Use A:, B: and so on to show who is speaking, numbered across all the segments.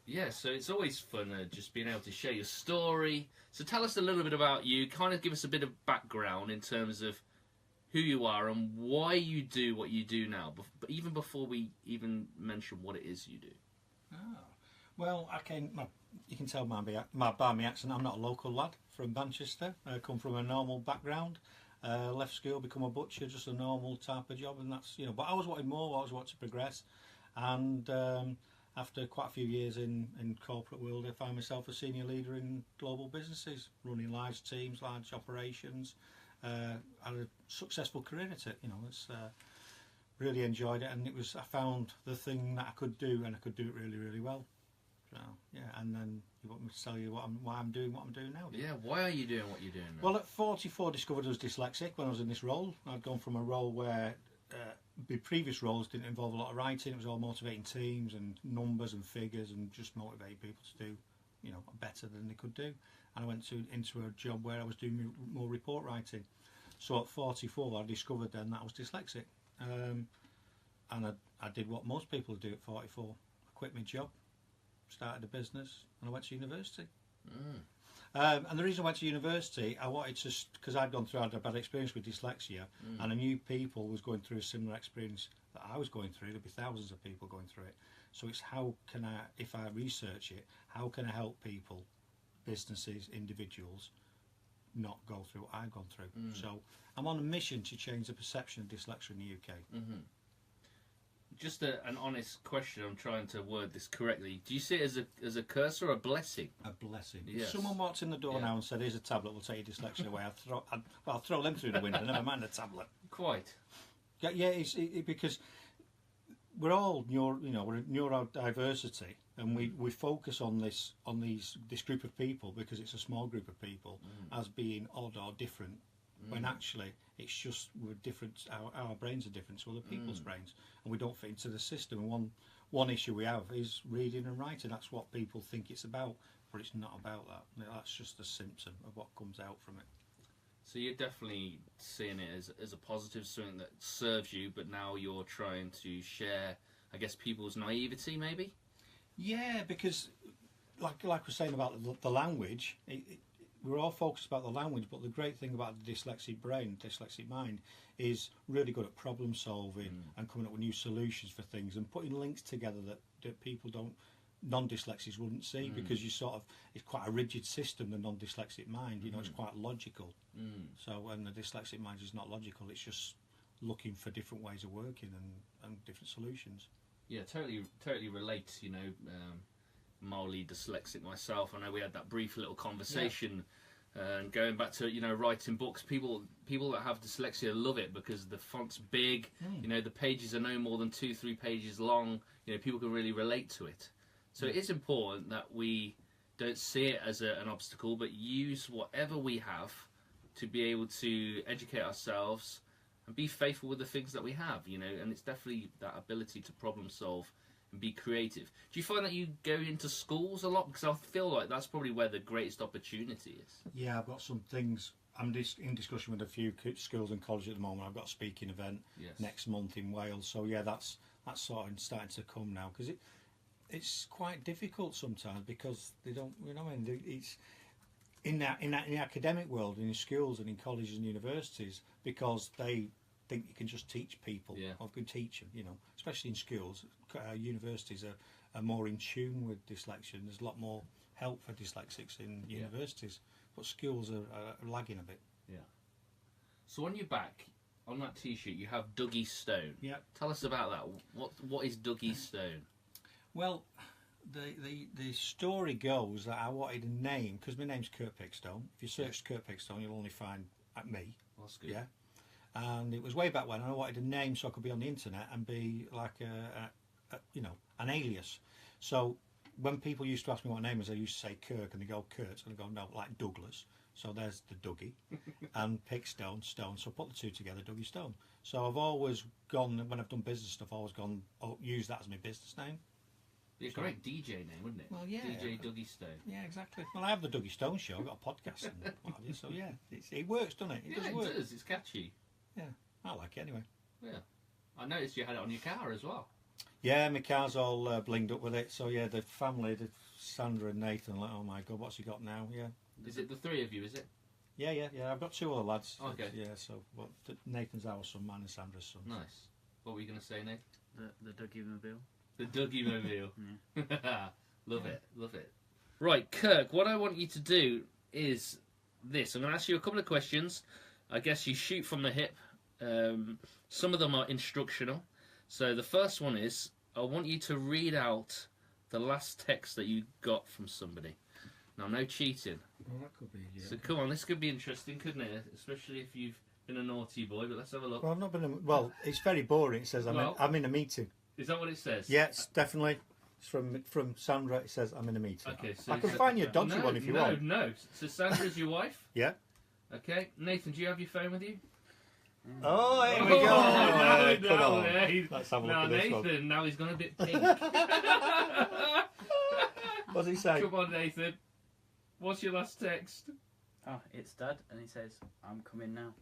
A: Yeah, so it's always fun just being able to share your story. So tell us a little bit about you, kind of give us a bit of background in terms of who you are and why you do what you do now, but even before we even mention what it is you do.
B: Oh. Well, you can tell by my accent, I'm not a local lad from Manchester. I come from a normal background. Left school, become a butcher, just a normal type of job, and that's, but I always wanted more, I always wanted to progress, and after quite a few years in corporate world, I found myself a senior leader in global businesses, running large teams, large operations. Had a successful career at it, it's really enjoyed it, and I found the thing that I could do, and I could do it really, really well. So yeah, and then you want me to tell you why I'm doing what I'm doing now?
A: Yeah, why are you doing what you're doing now?
B: Well, at 44, discovered I was dyslexic when I was in this role. I'd gone from a role where the previous roles didn't involve a lot of writing. It was all motivating teams and numbers and figures and just motivating people to do, better than they could do. And I went into a job where I was doing more report writing. So at 44, I discovered then that I was dyslexic, and I did what most people do at 44. I quit my job, started a business, and I went to university. And the reason I went to university, I wanted to, because I'd had a bad experience with dyslexia, and I knew people was going through a similar experience that I was going through. There'd be thousands of people going through it. So it's how can I, if I research it, how can I help people, businesses, individuals, not go through what I've gone through. So I'm on a mission to change the perception of dyslexia in the UK.
A: Just an honest question, I'm trying to word this correctly. Do you see it as a curse or a blessing?
B: A blessing.
A: Yes.
B: If someone walked in the door now and said, "Here's a tablet, we'll take your dyslexia away," I'll throw them through the window, never mind a tablet.
A: Quite.
B: Yeah, because we're all we're neurodiversity, and we focus on this group of people because it's a small group of people as being odd or different, when actually it's just we're different. Our brains are different to other people's brains, and we don't fit into the system. And one issue we have is reading and writing. That's what people think it's about, but it's not about that. That's just a symptom of what comes out from it.
A: So you're definitely seeing it as a positive, something that serves you, but now you're trying to share, I guess, people's naivety, maybe?
B: Yeah, because like we're saying about the language, we're all focused about the language, but the great thing about the dyslexic brain, dyslexic mind, is really good at problem solving and coming up with new solutions for things and putting links together that people non-dyslexics wouldn't see, because it's quite a rigid system, the non-dyslexic mind, it's quite logical. So when the dyslexic mind is not logical, it's just looking for different ways of working and different solutions.
A: Yeah, totally relate, mildly dyslexic myself. I know we had that brief little conversation, and going back to writing books, people that have dyslexia love it because the font's big, the pages are no more than 2-3 pages long, people can really relate to it. So it is important that we don't see it as an obstacle, but use whatever we have to be able to educate ourselves and be faithful with the things that we have, and it's definitely that ability to problem solve and be creative. Do you find that you go into schools a lot? Because I feel like that's probably where the greatest opportunity is.
B: Yeah, I've got some things. I'm in discussion with a few schools and colleges at the moment. I've got a speaking event next month in Wales. So yeah, that's sort of starting to come now, because it's quite difficult sometimes, because they don't, it's in the academic world, in schools and in colleges and universities, because they think you can just teach people, or can teach them, especially in schools. Universities are more in tune with dyslexia, and there's a lot more help for dyslexics in universities, but schools are lagging a bit.
A: Yeah. So on your back, on that T-shirt, you have Duggystone.
B: Yeah.
A: Tell us about that. What is Duggystone? Well,
B: the story goes that I wanted a name, because my name's Kurt Pickstone. If you search Kurt Pickstone, you'll only find me.
A: That's good.
B: Yeah. And it was way back when, and I wanted a name so I could be on the internet and be like an alias. So when people used to ask me what my name is, I used to say Kirk, and they go Kurt, and I go, no, like Douglas. So there's the Dougie, and Pickstone, Stone. So put the two together, Duggystone. So I've always gone, when I've done business stuff, I've always gone, use that as my business name.
A: It's a great DJ name, wouldn't it?
B: Well, yeah.
A: DJ Duggystone.
B: Yeah, exactly. Well, I have the Duggystone show. I've got a podcast and what have you. So yeah, it works, doesn't it?
A: It does. It's catchy.
B: Yeah, I like it anyway.
A: Yeah. I noticed you had it on your car as well.
B: Yeah, my car's all blinged up with it. So yeah, the family, Sandra and Nathan, like, oh my God, what's he got now? Yeah.
A: Is it the three of you? Is it?
B: Yeah. I've got two other lads.
A: Okay.
B: Yeah. So, well, Nathan's our son, mine and Sandra's son.
A: Nice. What were you going to say, Nate?
C: The Dougie Mobile.
A: The Dougie Mobile. Love it. Love it. Right, Kirk, what I want you to do is this. I'm going to ask you a couple of questions. I guess you shoot from the hip. Some of them are instructional. So the first one is, I want you to read out the last text that you got from somebody. Now, no cheating.
B: Well, that could be, yeah.
A: So come on, this could be interesting, couldn't it? Especially if you've been a naughty boy, but let's have a look.
B: Well, I've not been. Well, it's very boring. It says I'm in a meeting.
A: Is that what it says?
B: Yes, definitely. It's from Sandra. It says I'm in a meeting.
A: Okay, so
B: I can find you a dodgy one if you want.
A: No. So Sandra's your wife?
B: Yeah.
A: Okay. Nathan, do you have your phone with you?
B: Oh, here we go. Come on.
A: Let's
B: have a look at this one.
A: Nathan, now he's gone a bit pink.
B: What's he say?
A: Come on, Nathan. What's your last text?
C: Oh, it's Dad, and he says, I'm coming now.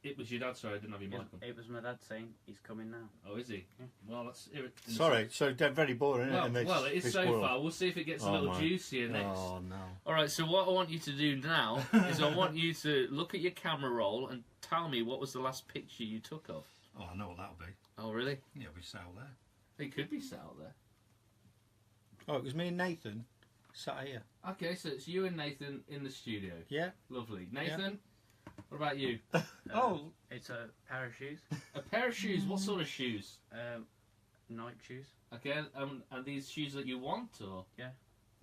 A: It was your dad, sorry, I didn't have your mic on.
C: It was my dad saying, he's coming now.
A: Oh, is he?
C: Yeah.
A: Well, that's...
B: Sorry, so very boring, isn't it?
A: Well, it is so far. We'll see if it gets a little juicier next.
B: Oh, no.
A: Alright, so what I want you to do now is I want you to look at your camera roll and tell me what was the last picture you took of.
B: Oh, I know what that'll be.
A: Oh, really?
B: Yeah, we sat out there.
A: It could be sat out there.
B: Oh, it was me and Nathan sat here.
A: Okay, so it's you and Nathan in the studio.
B: Yeah.
A: Lovely. Nathan, what about you?
C: It's a pair of shoes.
A: A pair of shoes? What sort of shoes?
C: Nike shoes.
A: Okay, are these shoes that you want, or?
C: Yeah.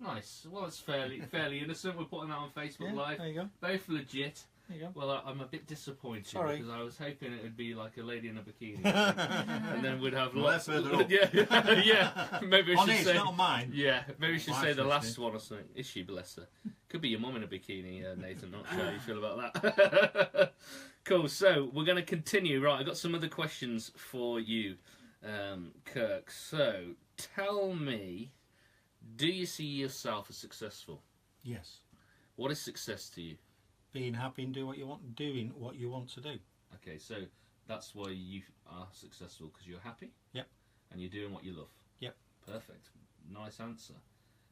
A: Nice. Well, it's fairly innocent. We're putting that on Facebook Live.
B: There you go.
A: Both legit.
B: There you go.
A: Well, I'm a bit disappointed because I was hoping it would be like a lady in a bikini, and then we'd have lots. Yeah. Maybe I should say.
B: Not on mine.
A: Yeah, maybe we should say the last one or something. Is she, bless her? Could be your mum in a bikini, Nathan. Not sure how you feel about that. Cool. So we're going to continue. Right, I got some other questions for you, Kirk. So tell me, do you see yourself as successful?
B: Yes.
A: What is success to you?
B: Being happy and doing what you want to do.
A: Okay, so that's why you are successful, because you're happy?
B: Yep.
A: And you're doing what you love?
B: Yep.
A: Perfect. Nice answer.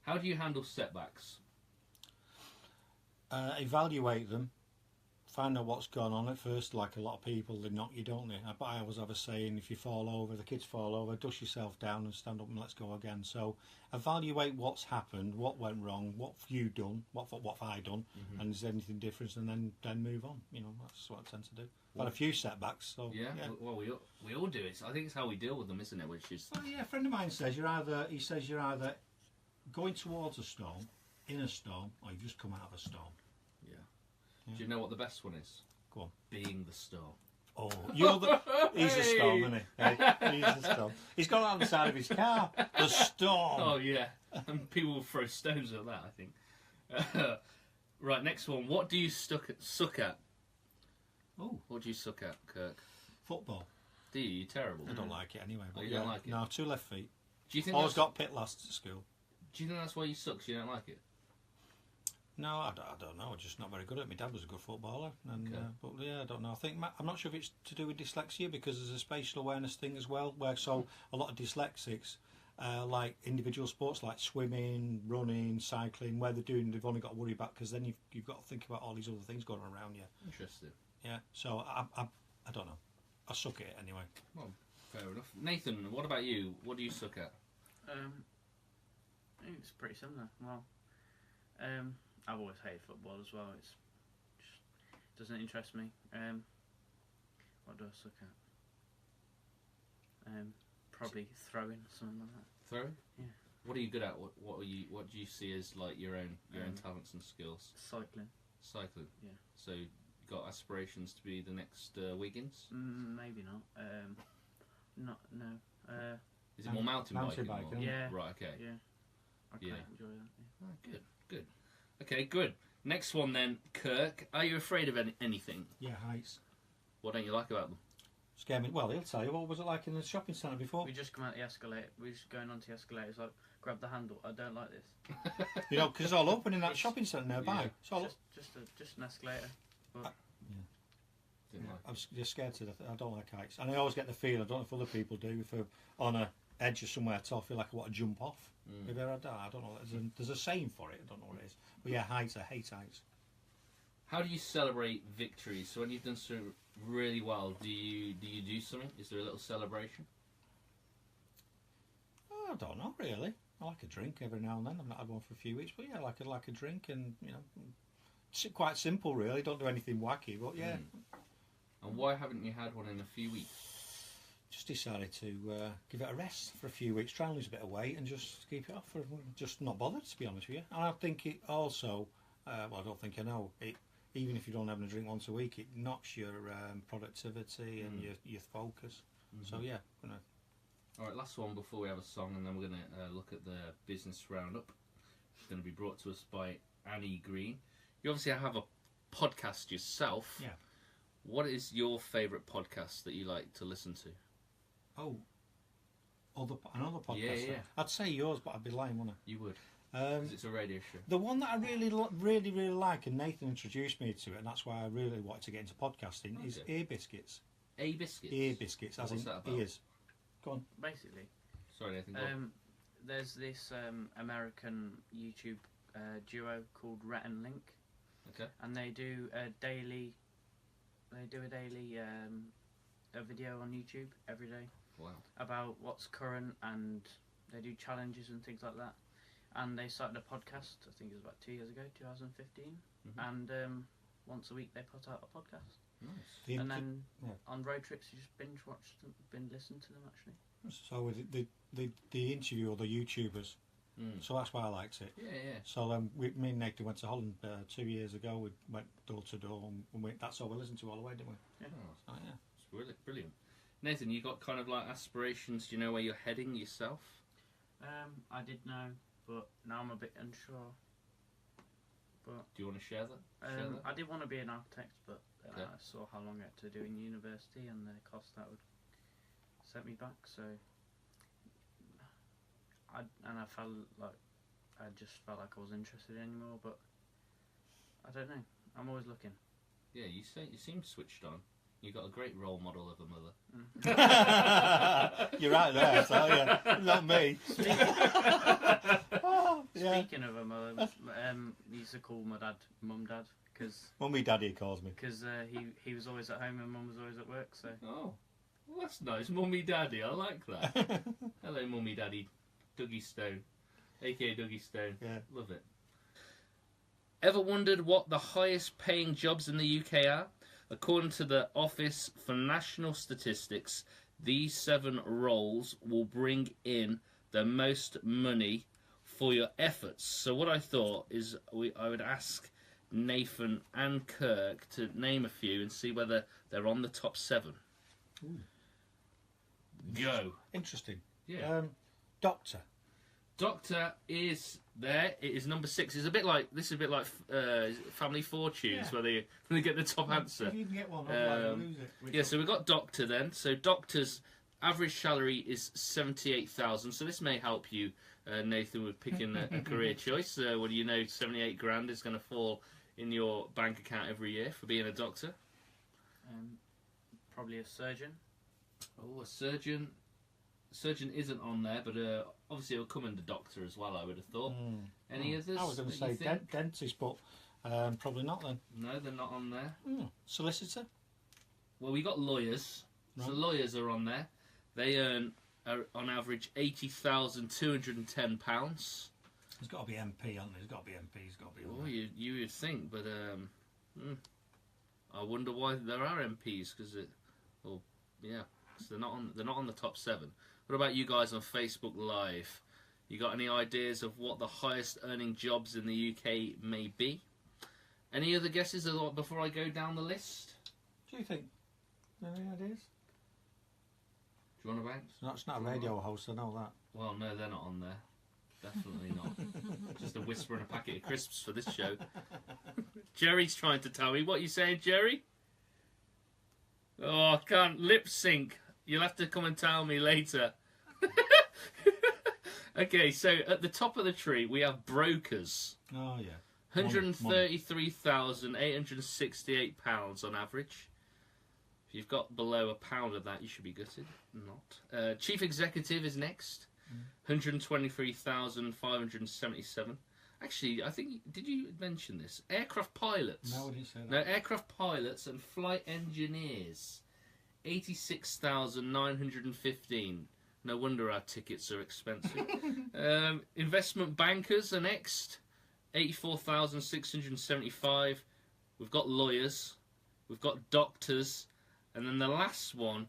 A: How do you handle setbacks?
B: Evaluate them. Find out what's gone on at first. Like a lot of people, they knock you, don't they? But I always have a saying, if you fall over, the kids fall over, dust yourself down and stand up and let's go again. So evaluate what's happened, what went wrong, what have you done, what have I done, and is there anything different, and then move on. You know, that's what I tend to do. I've had a few setbacks. So
A: yeah. Well, we all do it. I think it's how we deal with them, isn't it? Which is...
B: Well, yeah, a friend of mine says you're either going towards a storm, in a storm, or you've just come out of a storm.
A: Do you know what the best one is?
B: Go on.
A: Being the storm.
B: Oh, he's a storm, isn't he? Hey, he's a storm. He's got it on the side of his car. The storm.
A: Oh, yeah. And people will throw stones at that, I think. Right, next one. What do you suck at?
B: Oh.
A: What do you suck at, Kirk?
B: Football.
A: Do you? You're terrible.
B: I don't like it anyway. But
A: you don't like it?
B: No, 2 left feet.
A: Do you think
B: Always got pit last at school.
A: Do you think that's why you suck, so you don't like it?
B: No, I don't know. I'm just not very good at it. My dad was a good footballer, and but yeah, I don't know. I'm not sure if it's to do with dyslexia, because there's a spatial awareness thing as well. Where a lot of dyslexics like individual sports like swimming, running, cycling, where they've only got to worry about, because then you've got to think about all these other things going on around you.
A: Interesting.
B: Yeah. So I don't know. I suck at it anyway.
A: Well, fair enough. Nathan, what about you? What do you suck at?
C: I think it's pretty similar. Well, I've always hated football as well. It doesn't interest me. What do I suck at? Probably throwing, something like that.
A: Throwing?
C: Yeah.
A: What are you good at? What do you see as like your own talents and skills?
C: Cycling.
A: Cycling.
C: Yeah.
A: So you got aspirations to be the next Wiggins?
C: Maybe not. No.
A: Is it more mountain biking?
C: Yeah.
A: Right. Okay.
C: Yeah. I quite enjoy that. Yeah.
A: Oh, good. Okay, good. Next one then, Kirk. Are you afraid of anything?
B: Yeah, heights.
A: What don't you like about them?
B: Scare me. Well, he'll tell you. What was it like in the shopping centre before?
C: We just come out the escalator. We're just going onto the escalators. Like, grab the handle. I don't like this.
B: You know, because it's all open in that shopping centre nearby.
A: Yeah.
B: It's all
C: just an escalator. But
B: I'm just scared to death. I don't like heights, and I always get the feel. I don't know if other people do. If we're on a edge of somewhere tall, I feel like I want to jump off. Maybe I don't know. There's a saying for it. I don't know what it is. But yeah, heights. I hate heights.
A: How do you celebrate victories? So when you've done so really well, do you do something? Is there a little celebration?
B: Oh, I don't know really. I like a drink every now and then. I've not had one for a few weeks, but yeah, I like a drink, and it's quite simple really. Don't do anything wacky, but yeah.
A: And why haven't you had one in a few weeks?
B: Just decided to give it a rest for a few weeks, try and lose a bit of weight, and just keep it off. Just not bothered, to be honest with you. And I think it also, well, I don't think I know it. Even if you don't have a drink once a week, it knocks your productivity and your focus. So yeah,
A: All right, last one before we have a song, and then we're going to look at the business roundup. It's going to be brought to us by Annie Green. You obviously have a podcast yourself.
B: Yeah.
A: What is your favourite podcast that you like to listen to?
B: Oh, another podcast.
A: Yeah.
B: I'd say yours, but I'd be lying, wouldn't I?
A: You would. Because it's a radio show.
B: The one that I really like, and Nathan introduced me to it, and that's why I really wanted to get into podcasting, is Ear Biscuits.
A: Ear Biscuits?
B: Ear Biscuits, as in ears. Go on.
C: Basically.
A: Sorry, Nathan, go on.
C: There's this American YouTube duo called Rhett and Link.
A: Okay.
C: And they do a daily a video on YouTube every day.
A: Wow.
C: About what's current, and they do challenges and things like that. And they started a podcast, I think it was about 2 years ago, 2015. And once a week they put out a podcast.
A: Nice.
C: And then on road trips you just binge watch them, listen to them actually.
B: So the interview or the YouTubers. So that's why I liked it.
A: Yeah.
B: So me and Nathan went to Holland 2 years ago. We went door to door, and that's all we listened to all the way, didn't we?
C: Yeah.
B: Oh, yeah.
A: It's really brilliant. Nathan, you got kind of like aspirations? Do you know where you're heading yourself?
C: I did know, but now I'm a bit unsure. But
A: do you want to share that?
C: I did want to be an architect, but I saw how long I had to do in university and the cost that would set me back. So I just felt like I wasn't interested anymore. But I don't know. I'm always looking.
A: Yeah, you seem switched on. You got a great role model of a mother.
B: You're right there, so yeah, not me.
C: Speaking of a mother, he used to call my dad Mum Dad, because
B: Mummy Daddy calls me.
C: Because he was always at home and Mum was always at work. So
A: well, that's nice, Mummy Daddy. I like that. Hello, Mummy Daddy, Duggystone, aka Duggystone.
B: Yeah,
A: love it. Ever wondered what the highest paying jobs in the UK are? According to the Office for National Statistics, these 7 roles will bring in the most money for your efforts. So what I thought is I would ask Nathan and Kirk to name a few and see whether they're on the top 7.
B: Ooh.
A: Go.
B: Interesting.
A: Yeah.
B: Doctor.
A: Doctor is there. It is number 6. It's a bit like Family Fortunes, where they get the top answer.
B: If you can get one, otherwise you lose it.
A: Yeah, so we've got Doctor then. So Doctor's average salary is 78,000. So this may help you, Nathan, with picking a career choice. What do you know? 78 grand is going to fall in your bank account every year for being a doctor.
C: Probably a surgeon.
A: Oh, a surgeon. Surgeon isn't on there, but obviously it'll come under doctor as well, I would have thought. Any others?
B: I was going to say dentist, but probably not then.
A: No, they're not on there.
B: Solicitor?
A: Well, we got lawyers. Right. So lawyers are on there. They earn, on average, £80,210.
B: There's got to be MP, hasn't there? There's got to be MP. There's got to be.
A: Oh, you would think, but I wonder why there are MPs, because they're not on the top 7. What about you guys on Facebook Live? You got any ideas of what the highest earning jobs in the UK may be? Any other guesses before I go down the list?
B: Do you think? Any ideas?
A: Do you want to bounce?
B: It's not a radio host, I know that.
A: Well, no, they're not on there. Definitely not. Just a whisper and a packet of crisps for this show. Jerry's trying to tell me. What are you saying, Jerry? Oh, I can't lip sync. You'll have to come and tell me later. Okay, so at the top of the tree we have brokers.
B: Oh yeah.
A: £133,868 on average. If you've got below £1 of that, you should be gutted. Not. Chief Executive is next. 123,577. Actually, I think, did you mention this? Aircraft pilots.
B: No, I didn't say that.
A: No, aircraft pilots and flight engineers. 86,915. No wonder our tickets are expensive. Investment bankers are next. 84,675. We've got lawyers. We've got doctors. And then the last one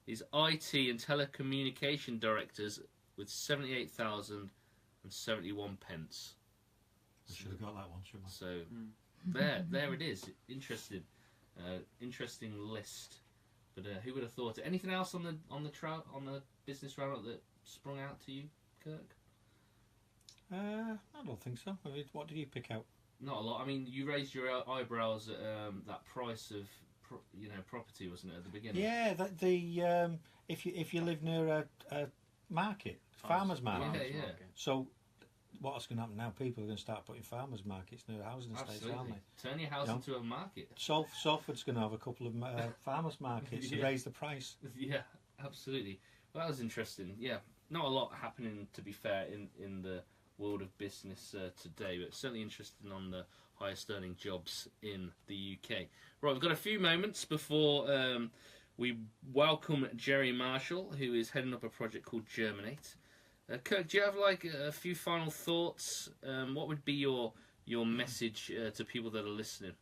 A: is IT and telecommunication directors with 78,071 pence.
B: I should have got that one, shouldn't I?
A: So there it is. Interesting list. But who would have thought it? Anything else on the business roundup that sprung out to you, Kirk?
B: I don't think so. I mean, what did you pick out?
A: Not a lot. I mean, you raised your eyebrows at that price of property, wasn't it, at the beginning?
B: Yeah, if you live near a market, farmers market.
A: Yeah.
B: So what's going to happen now? People are going to start putting farmers markets near housing estates, aren't they?
A: Turn your house into a market.
B: Salford's going to have a couple of farmers markets to raise the price.
A: Yeah, absolutely. Well, that was interesting. Yeah, not a lot happening, to be fair, in the world of business today, but certainly interesting on the highest earning jobs in the UK. Right, we've got a few moments before we welcome Jerry Marshall, who is heading up a project called Germinate. Kirk, do you have like a few final thoughts? What would be your message to people that are listening?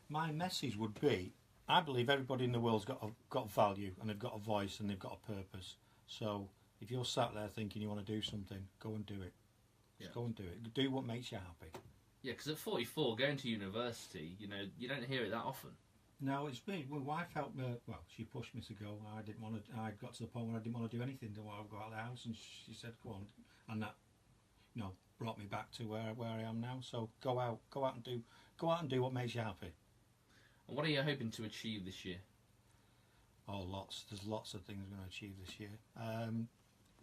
B: My message would be, I believe everybody in the world's got value and they've got a voice and they've got a purpose. So if you're sat there thinking you want to do something, go and do it. Just go and do it. Do what makes you happy. Yeah,
A: because at 44, going to university, you don't hear it that often.
B: No, it's me. My wife helped me. Well, she pushed me to go. I got to the point where I didn't want to do anything. Didn't want to go out of the house, and she said, "Go on," and that, brought me back to where I am now. So go out and do what makes you happy.
A: And what are you hoping to achieve this year?
B: Oh, lots. There's lots of things I'm going to achieve this year.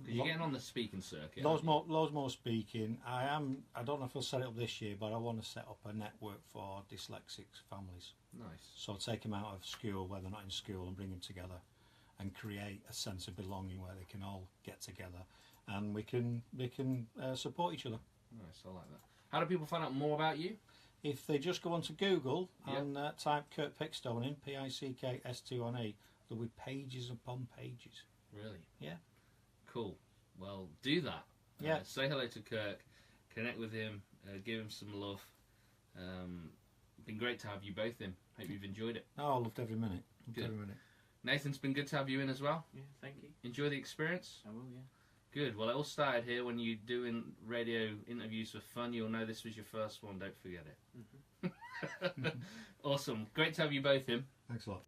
A: Because you're getting on the speaking circuit.
B: Loads more speaking. I don't know if I'll set it up this year, but I want to set up a network for dyslexic families.
A: Nice.
B: So I'll take them out of school where they're not in school and bring them together, and create a sense of belonging where they can all get together, and we can support each other.
A: Nice, I like that. How do people find out more about you?
B: If they just go onto Google and type Kirk Pickstone in, Pickstone, there'll be pages upon pages.
A: Really?
B: Yeah.
A: Cool. Well, do that.
B: Yeah.
A: Say hello to Kirk. Connect with him. Give him some love. Been great to have you both in. Hope you've enjoyed it.
B: Oh, I loved every minute.
A: Good.
B: Every minute.
A: Nathan, it's been good to have you in as well.
C: Yeah, thank you.
A: Enjoy the experience.
C: I will, yeah.
A: Good. Well, it all started here when you're doing radio interviews for fun. You'll know this was your first one. Don't forget it.
C: Mm-hmm.
A: Awesome. Great to have you both in.
B: Thanks a lot.